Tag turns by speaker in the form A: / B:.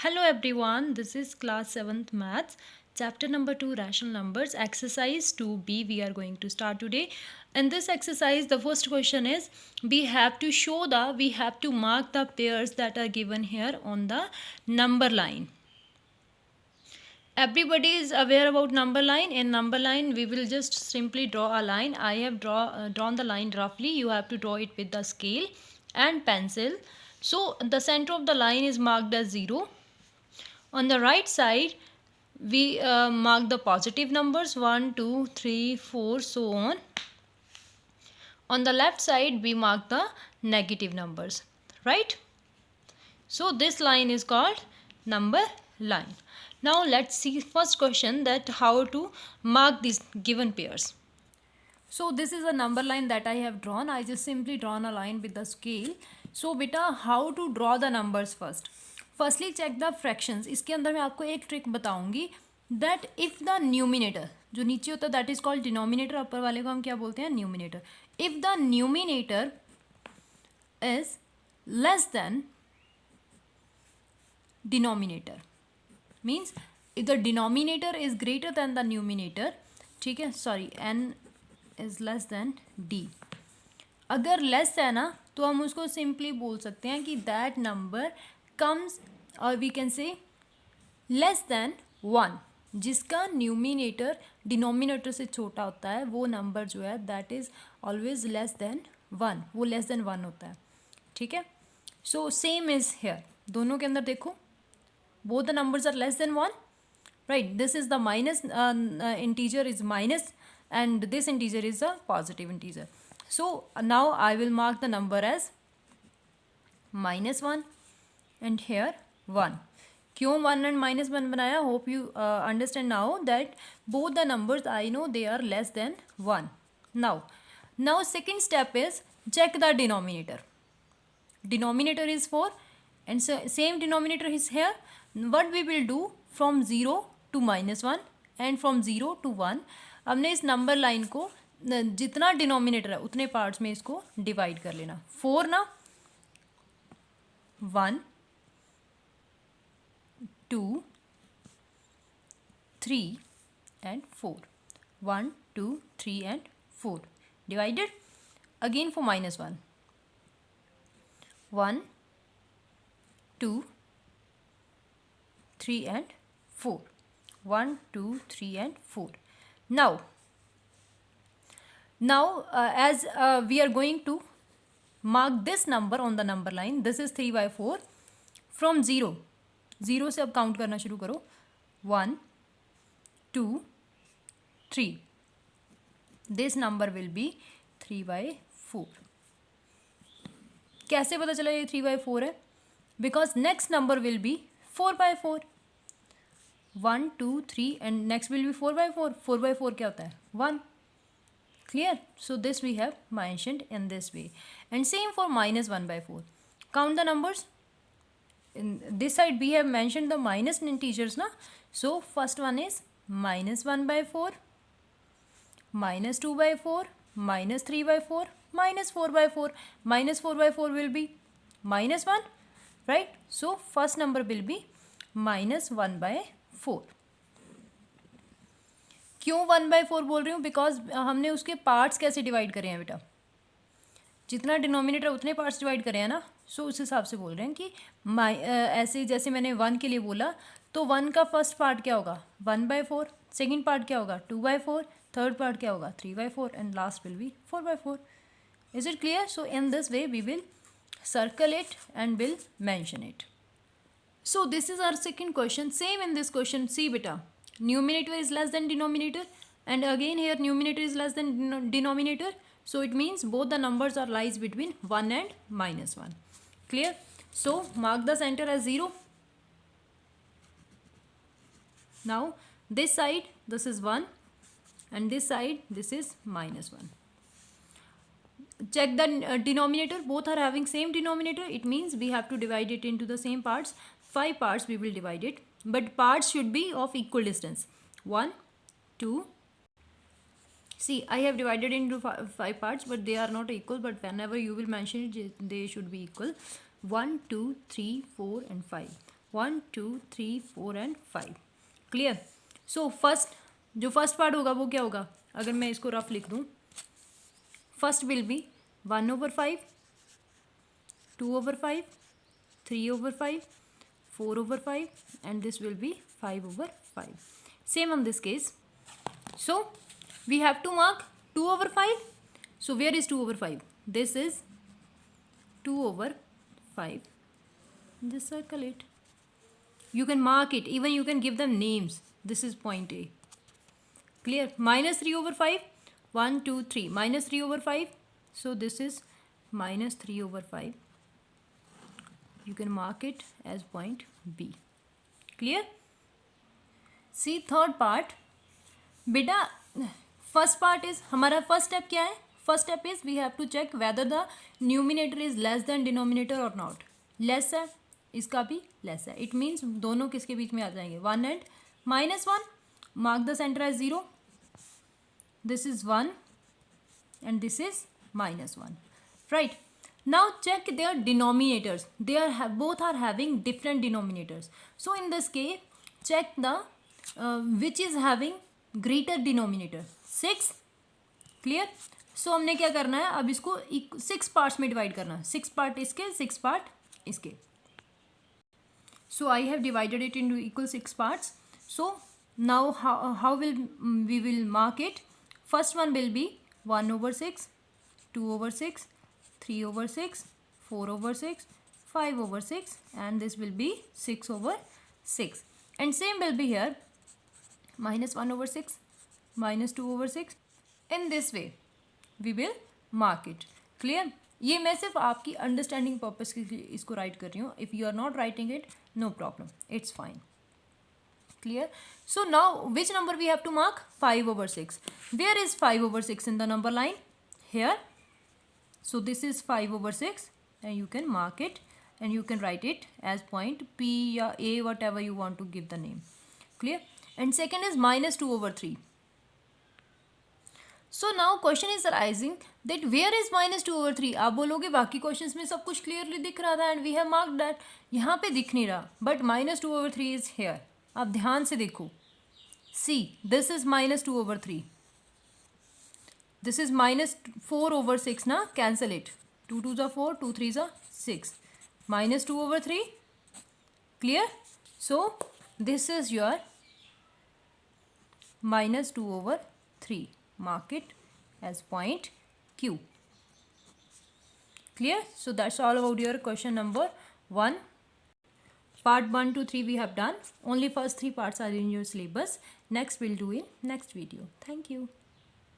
A: Hello everyone, this is class 7th maths, chapter number 2 rational numbers, exercise 2b we are going to start today. In this exercise, the first question is we have to mark the pairs that are given here on the number line. Everybody is aware about number line. In number line we will just simply draw a line. I have drawn the line roughly. You have to draw it with the scale and pencil. So the center of the line is marked as 0. On the right side, we mark the positive numbers 1, 2, 3, 4, so on. On the left side, we mark the negative numbers, right? So this line is called number line. Now let's see first question, that how to mark these given pairs. So this is a number line that I have drawn. I just simply drawn a line with the scale. So beta, how to draw the numbers first? Firstly check the fractions. इसके अंदर मैं आपको एक trick बताऊंगी, that if the numerator, जो नीचे होता है that is called denominator, ऊपर वाले को हम क्या बोलते हैं, numerator. If the numerator is less than denominator, means if the denominator is greater than the numerator, ठीक है, sorry, n is less than d. अगर लेस है ना तो हम उसको सिंपली बोल सकते हैं कि दैट नंबर कम्स, और we can say less than 1. जिसका न्यूमिनेटर डिनोमिनेटर से छोटा होता है वो नंबर जो है that is always less than 1, वो लेस देन 1 होता है. ठीक है, सो सेम इज़ हेयर. दोनों के अंदर देखो, both the numbers are less than 1, right? This is the minus integer is minus, and this integer is a positive integer. So now I will mark the number as -1 and here 1. क्यों 1 and -1 बनाया? Hope you understand now that both the numbers I know they are less than 1. Now second step is check the denominator. Denominator is 4 and so same denominator is here. What we will do, from 0 to -1 and from 0 to 1, हमने इस number line को जितना denominator है उतने parts में इसको divide कर लेना. 4 ना, 1, 2, 3 and 4. 1, 2, 3 and 4 divided. Again for -1, 1, 2, 3 and 4. 1, 2, 3 and 4. Now as we are going to mark this number on the number line, this is 3/4. From 0 से अब काउंट करना शुरू करो. 1, 2, 3. This number will be 3/4. कैसे पता चला ये 3/4 है? Because next number will be 4/4. 1, 2, 3 and next will be 4/4. 4/4 क्या होता है? 1. Clear? So this we have mentioned in this way. And same for -1/4. Count the numbers. In this side we have mentioned the minus integers na. So first one is -1/4, -2/4, -3/4, -4/4. -4/4 will be -1, right? So first number will be -1/4. क्यों 1/4 बोल रही हूँ? Because हमने उसके parts कैसे divide करे हैं बेटा, जितना डिनोमिनेटर उतने पार्ट्स डिवाइड करे हैं ना. सो उस हिसाब से बोल रहे हैं कि ऐसे जैसे मैंने 1 के लिए बोला तो 1 का फर्स्ट पार्ट क्या होगा? 1/4. सेकेंड पार्ट क्या होगा? 2/4. थर्ड पार्ट क्या होगा? 3/4 and last will be 4/4. Is it clear? So in this way we will circle it and will mention it. So this is our second question. Same in this question. See beta, numerator is less than denominator, and again here numerator is less than denominator. So it means both the numbers are lies between 1 and -1. Clear? So mark the center as 0. Now this side this is 1 and this side this is -1. Check the denominator. Both are having same denominator. It means we have to divide it into the same parts. 5 parts we will divide it, but parts should be of equal distance. 1, 2. See, I have divided into 5 parts, but they are not equal. But whenever you will mention it, they should be equal. 1, 2, 3, 4 and 5. 1 2 3 4 and 5. Clear. सो जो first part होगा वो क्या होगा, अगर मैं इसको rough लिख दूँ, first will be 1/5, 2/5, 3/5, 4/5, and this will be 5/5. Same on this case. So we have to mark 2/5. So where is 2/5? This is 2/5. Just circle it. You can mark it. Even you can give them names. This is point A. Clear? Minus 3/5. 1 2 3. Minus 3/5. So this is minus 3/5. You can mark it as point B. Clear? See third part. बेटा first part is हमारा first step क्या है, first step is we have to check whether the numerator is less than denominator और not. Less है, इसका भी less है, it means दोनों किसके बीच में आ जाएंगे, 1 and -1. Mark the centre as 0. This is 1 and this is -1. Right. Now check their denominators. Both are having different denominators. So in this case, check the which is having greater denominator. 6. Clear? So हमने क्या करना है, अब इसको 6 parts में divide करना है. 6 part इसके, 6 पार्ट इसके. So I have divided it into equal 6 parts. So now how we will mark it? First one will be 1/6, 2/6, 3/6, 4/6, 5/6, and this will be 6/6. And same will be here, -1/6, -2/6. In this way we will mark it. Clear? ये मैं सिर्फ आपकी understanding purpose के लिए इसको right कर रही हूँ. If you are not writing it, no problem, it's fine. Clear? So now which number we have to mark? 5/6. Where is 5/6 in the number line? Here. So this is 5/6 and you can mark it and you can write it as point P or A, whatever you want to give the name. Clear? And second is -2/3. So now question is arising that where is -2/3? आप बोलोगे बाकी questions में सब कुछ clearly दिख रहा था and we have marked that. यहाँ पे दिख नहीं रहा, but -2/3 is here. आप ध्यान से देखो. See, this is -2/3. This is -4/6 ना, cancel it. 2 2s are 4, 2 3s are 6. -2/3. Clear? So this is your -2/3. Mark it as point Q. Clear? So that's all about your question number 1. Part 1 to 3 we have done. Only first 3 parts are in your syllabus. Next we'll do in next video. Thank you.